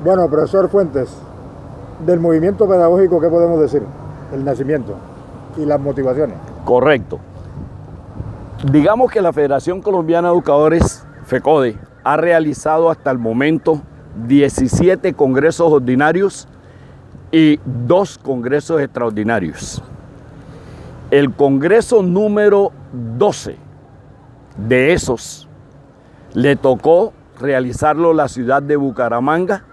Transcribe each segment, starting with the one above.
Bueno, profesor Fuentes, del movimiento pedagógico, ¿qué podemos decir? El nacimiento y las motivaciones. Correcto. Digamos que la Federación Colombiana de Educadores, FECODE, ha realizado hasta el momento 17 congresos ordinarios y 2 congresos extraordinarios. El congreso número 12 de esos le tocó realizarlo en la ciudad de Bucaramanga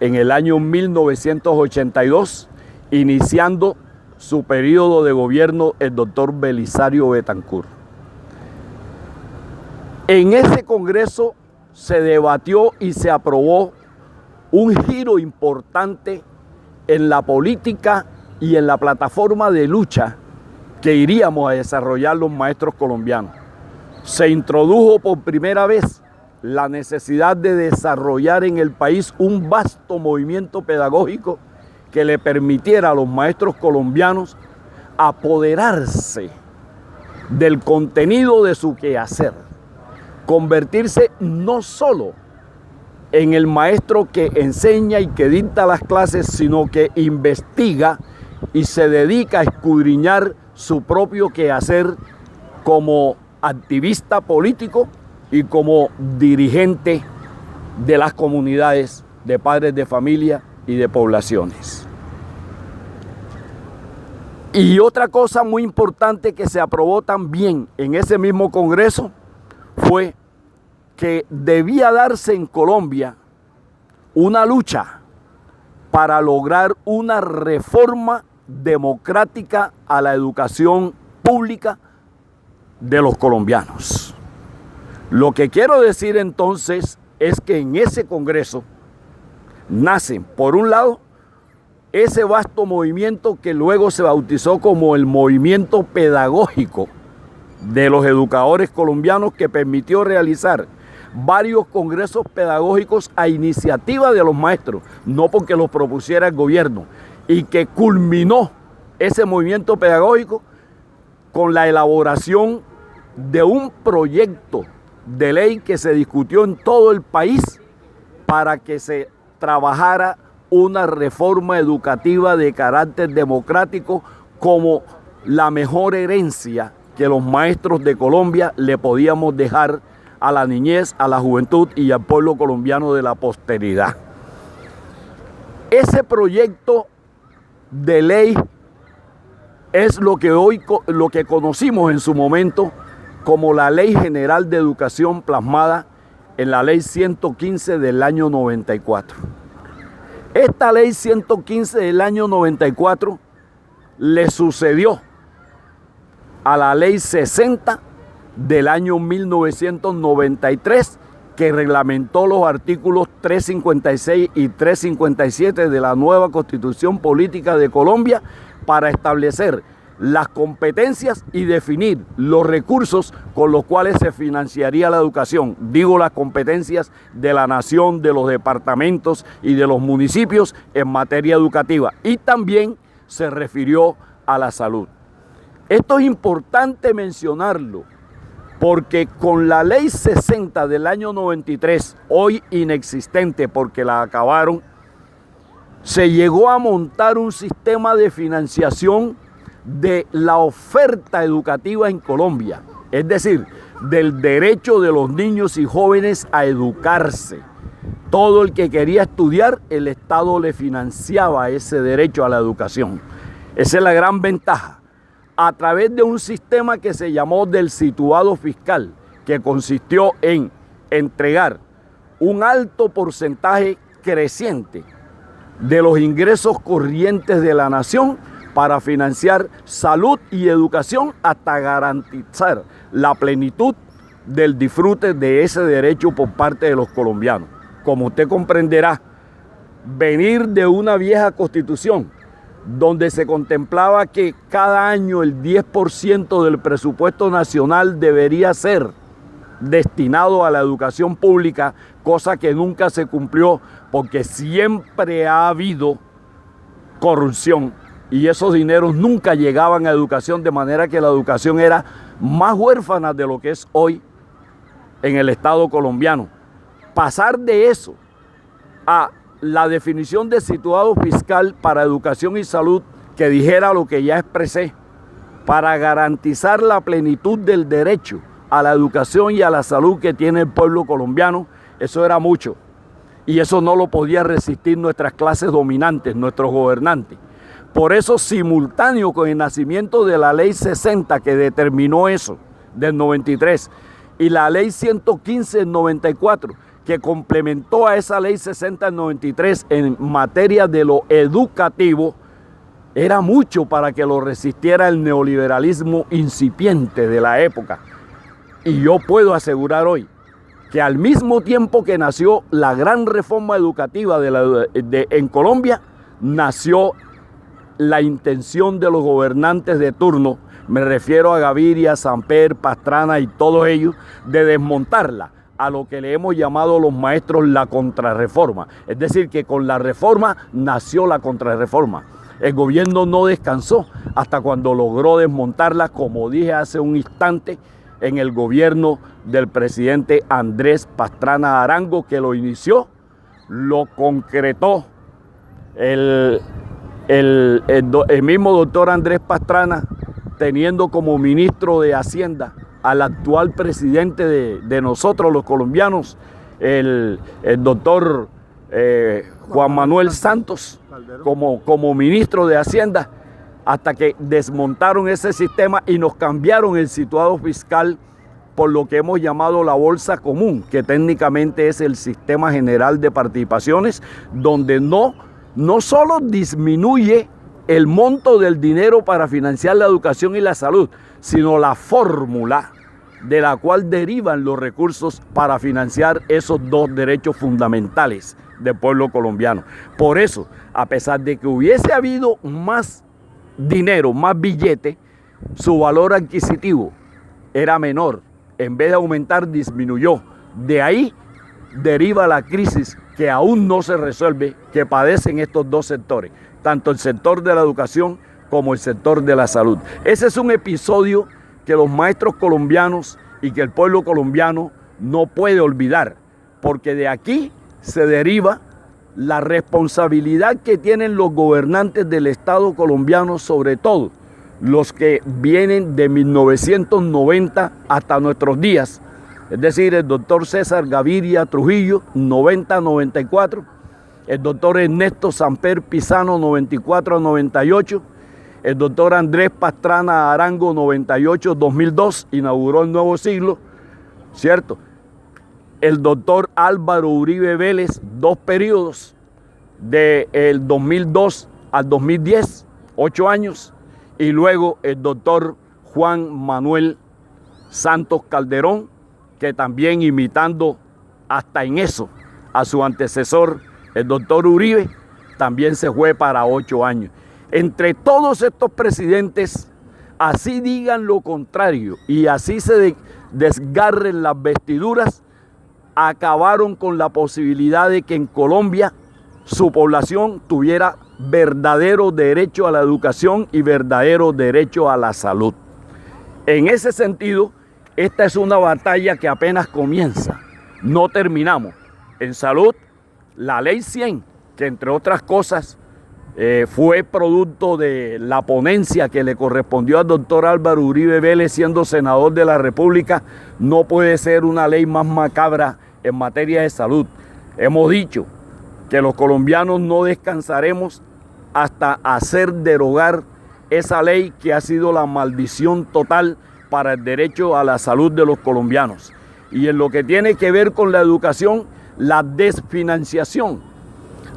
en el año 1982, iniciando su periodo de gobierno el doctor Belisario Betancur. En ese congreso se debatió y se aprobó un giro importante en la política y en la plataforma de lucha que iríamos a desarrollar los maestros colombianos. Se introdujo por primera vez la necesidad de desarrollar en el país un vasto movimiento pedagógico que le permitiera a los maestros colombianos apoderarse del contenido de su quehacer, convertirse no solo en el maestro que enseña y que dicta las clases, sino que investiga y se dedica a escudriñar su propio quehacer como activista político y como dirigente de las comunidades de padres de familia y de poblaciones. Y otra cosa muy importante que se aprobó también en ese mismo congreso fue que debía darse en Colombia una lucha para lograr una reforma democrática a la educación pública de los colombianos. Lo que quiero decir entonces es que en ese congreso nacen, por un lado, ese vasto movimiento que luego se bautizó como el movimiento pedagógico de los educadores colombianos, que permitió realizar varios congresos pedagógicos a iniciativa de los maestros, no porque los propusiera el gobierno, y que culminó ese movimiento pedagógico con la elaboración de un proyecto de ley que se discutió en todo el país para que se trabajara una reforma educativa de carácter democrático como la mejor herencia que los maestros de Colombia le podíamos dejar a la niñez, a la juventud y al pueblo colombiano de la posteridad. Ese proyecto de ley es lo que conocimos en su momento como la Ley General de Educación, plasmada en la Ley 115 del año 94. Esta Ley 115 del año 94 le sucedió a la Ley 60 del año 1993, que reglamentó los artículos 356 y 357 de la nueva Constitución Política de Colombia para establecer las competencias y definir los recursos con los cuales se financiaría la educación. Digo, las competencias de la nación, de los departamentos y de los municipios en materia educativa. Y también se refirió a la salud. Esto es importante mencionarlo, porque con la Ley 60 del año 93, hoy inexistente porque la acabaron, se llegó a montar un sistema de financiación de la oferta educativa en Colombia, es decir, del derecho de los niños y jóvenes a educarse. Todo el que quería estudiar, el Estado le financiaba ese derecho a la educación. Esa es la gran ventaja. A través de un sistema que se llamó del situado fiscal, que consistió en entregar un alto porcentaje creciente de los ingresos corrientes de la nación para financiar salud y educación hasta garantizar la plenitud del disfrute de ese derecho por parte de los colombianos. Como usted comprenderá, venir de una vieja constitución donde se contemplaba que cada año el 10% del presupuesto nacional debería ser destinado a la educación pública, cosa que nunca se cumplió porque siempre ha habido corrupción y esos dineros nunca llegaban a educación, de manera que la educación era más huérfana de lo que es hoy en el Estado colombiano. Pasar de eso a la definición de situado fiscal para educación y salud que dijera lo que ya expresé, para garantizar la plenitud del derecho a la educación y a la salud que tiene el pueblo colombiano, eso era mucho. Y eso no lo podía resistir nuestras clases dominantes, nuestros gobernantes. Por eso, simultáneo con el nacimiento de la Ley 60 que determinó eso, del 93, y la Ley 115 del 94, que complementó a esa Ley 60 del 93 en materia de lo educativo, era mucho para que lo resistiera el neoliberalismo incipiente de la época. Y yo puedo asegurar hoy que al mismo tiempo que nació la gran reforma educativa en Colombia, nació la intención de los gobernantes de turno, me refiero a Gaviria, Samper, Pastrana y todos ellos, de desmontarla a lo que le hemos llamado los maestros la contrarreforma. Es decir, que con la reforma nació la contrarreforma. El gobierno no descansó hasta cuando logró desmontarla, como dije hace un instante, en el gobierno del presidente Andrés Pastrana Arango, que lo inició, lo concretó el mismo doctor Andrés Pastrana, teniendo como ministro de Hacienda al actual presidente de nosotros los colombianos, el doctor Juan Manuel Santos, como ministro de Hacienda, hasta que desmontaron ese sistema y nos cambiaron el situado fiscal por lo que hemos llamado la bolsa común, que técnicamente es el sistema general de participaciones, donde no solo disminuye el monto del dinero para financiar la educación y la salud, sino la fórmula de la cual derivan los recursos para financiar esos dos derechos fundamentales del pueblo colombiano. Por eso, a pesar de que hubiese habido más dinero, más billete, su valor adquisitivo era menor. En vez de aumentar, disminuyó. De ahí deriva la crisis que aún no se resuelve, que padecen estos dos sectores, tanto el sector de la educación como el sector de la salud. Ese es un episodio que los maestros colombianos y que el pueblo colombiano no puede olvidar, porque de aquí se deriva la responsabilidad que tienen los gobernantes del Estado colombiano, sobre todo los que vienen de 1990 hasta nuestros días, es decir, el doctor César Gaviria Trujillo, 90-94, el doctor Ernesto Samper Pizano, 94-98, el doctor Andrés Pastrana Arango, 98-2002, inauguró el nuevo siglo, ¿cierto? El doctor Álvaro Uribe Vélez, 2 periodos, del 2002 al 2010, 8 años, y luego el doctor Juan Manuel Santos Calderón, que también, imitando hasta en eso a su antecesor, el doctor Uribe, también se fue para 8 años. Entre todos estos presidentes, así digan lo contrario y así se desgarren las vestiduras, acabaron con la posibilidad de que en Colombia su población tuviera verdadero derecho a la educación y verdadero derecho a la salud. En ese sentido, esta es una batalla que apenas comienza, no terminamos. En salud, la Ley 100, que entre otras cosas fue producto de la ponencia que le correspondió al doctor Álvaro Uribe Vélez siendo senador de la República, no puede ser una ley más macabra en materia de salud. Hemos dicho que los colombianos no descansaremos hasta hacer derogar esa ley que ha sido la maldición total para el derecho a la salud de los colombianos. Y en lo que tiene que ver con la educación, la desfinanciación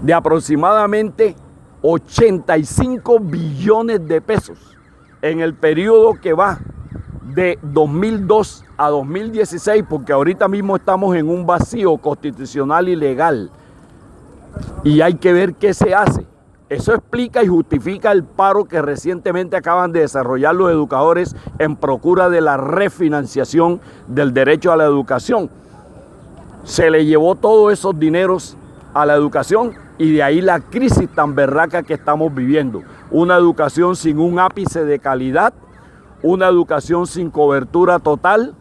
de aproximadamente 85 billones de pesos en el periodo que va de 2002 a 2016, porque ahorita mismo estamos en un vacío constitucional y legal y hay que ver qué se hace. Eso explica y justifica el paro que recientemente acaban de desarrollar los educadores en procura de la refinanciación del derecho a la educación. Se le llevó todos esos dineros a la educación y de ahí la crisis tan berraca que estamos viviendo. Una educación sin un ápice de calidad, una educación sin cobertura total,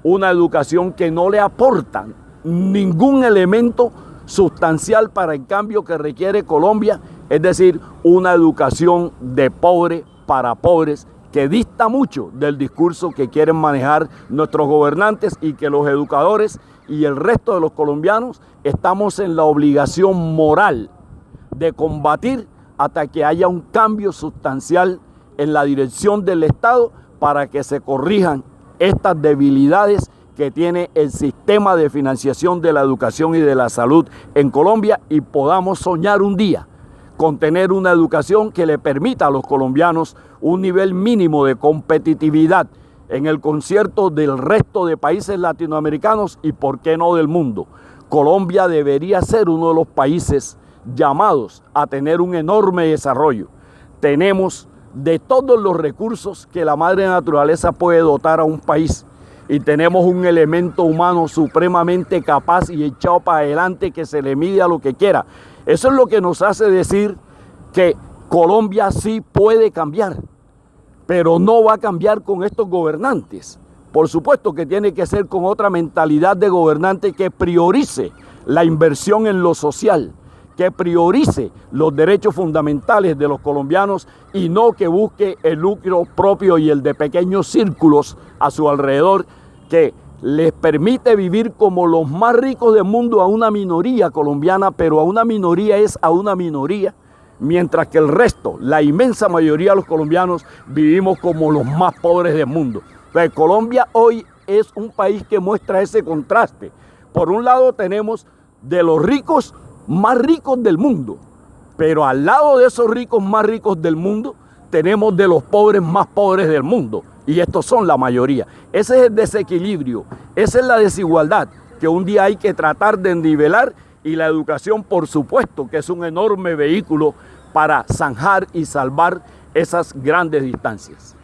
una educación que no le aporta ningún elemento sustancial para el cambio que requiere Colombia, es decir, una educación de pobre para pobres, que dista mucho del discurso que quieren manejar nuestros gobernantes, y que los educadores y el resto de los colombianos estamos en la obligación moral de combatir hasta que haya un cambio sustancial en la dirección del Estado para que se corrijan estas debilidades que tiene el sistema de financiación de la educación y de la salud en Colombia, y podamos soñar un día con tener una educación que le permita a los colombianos un nivel mínimo de competitividad en el concierto del resto de países latinoamericanos y, por qué no, del mundo. Colombia debería ser uno de los países llamados a tener un enorme desarrollo. Tenemos de todos los recursos que la madre naturaleza puede dotar a un país, y tenemos un elemento humano supremamente capaz y echado para adelante que se le mide a lo que quiera. Eso es lo que nos hace decir que Colombia sí puede cambiar, pero no va a cambiar con estos gobernantes. Por supuesto que tiene que ser con otra mentalidad de gobernante que priorice la inversión en lo social, que priorice los derechos fundamentales de los colombianos y no que busque el lucro propio y el de pequeños círculos a su alrededor, que les permite vivir como los más ricos del mundo a una minoría colombiana, pero a una minoría es a una minoría, mientras que el resto, la inmensa mayoría de los colombianos, vivimos como los más pobres del mundo. Entonces, Colombia hoy es un país que muestra ese contraste. Por un lado tenemos de los ricos más ricos del mundo, pero al lado de esos ricos más ricos del mundo tenemos de los pobres más pobres del mundo, y estos son la mayoría. Ese es el desequilibrio, esa es la desigualdad que un día hay que tratar de nivelar, y la educación, por supuesto, que es un enorme vehículo para zanjar y salvar esas grandes distancias.